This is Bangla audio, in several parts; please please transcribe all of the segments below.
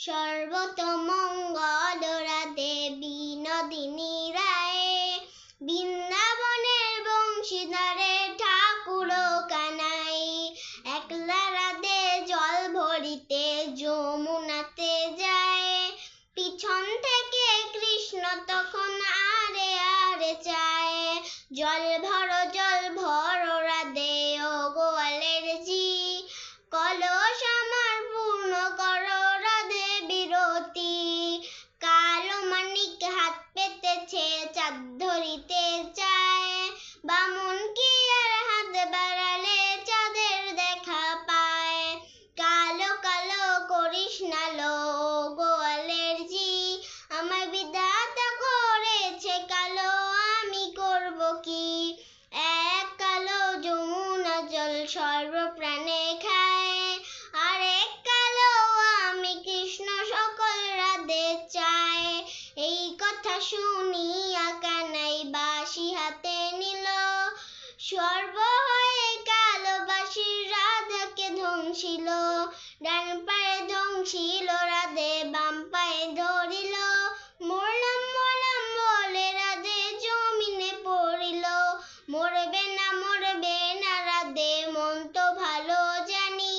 সর্বতমঙ্গল রাধে বিনোদিনী রায়, বৃন্দাবনের বংশীধারে ঠাকুর কানাই, একলা রাধে জল ভরিতে যমুনাতে যায়, পিছন থেকে কৃষ্ণ তখন আরে আরে চায়, জল ভর রাধে ও গোয়ালের জি, কলস আমার পূর্ণ করো রাধে বিরতি, কালো মানিক হাত পেতেছে চাঁদ ধরিতে চায়, বামুন কি আর হাত বাড়ালে চাঁদের দেখা পায়, কালো কালো করিস না লো গোয়ালের জি, আমার বিধাতা করেছে কালো আমি করব কি, এক কালো যমুনা জল সর্বপ্রাণে খায়, আর এক কালো আমি কৃষ্ণ সকল রাধে চায়, এই কথা শুনিয়া কানাই বাঁশি হাতে নিল, সর্ব হয়ে কালো বাঁশির রাধাকে ধ্বংসিল, ডান পায়ে ধ্বংসিল রাধে বাম পায়ে ধরিল, মরলাম মরলাম বলে রাধে জমিনে পড়িল, মরবে না রাধে মন তো ভালো জানি,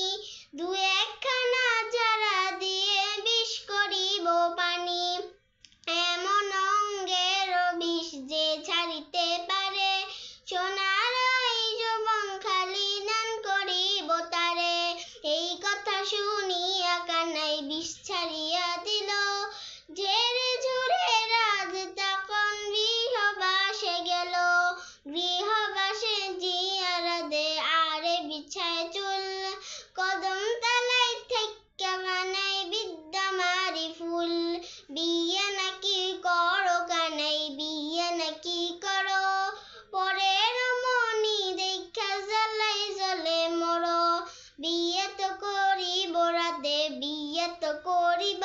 দু একখানা ঝাড়া দিয়ে বিষ করিব পানি, এমন অঙ্গের বিষ যে ছাড়িতে পারে, সোনার এই যৌবন খালি দান করিব তারে, এই কথা শুনিয়া কানাই বিষ ছাড়িয়া দিল, ঝেড়ে ঝুড়ে রাধ তখন গৃহবাসে গেল, গৃহবাসে জিয়া রাধে আরে বিছায় চুল, কদম তলায় থেকে কানাই বিদ্যা মারি ফুল, বিয়ে নাকি করো কানাই বিয়ে নাকি করো, পরের মনি দেখা জ্বালাই জ্বলে মরো, বিয়ে তো করিব রাধে বিয়ে তো করিব।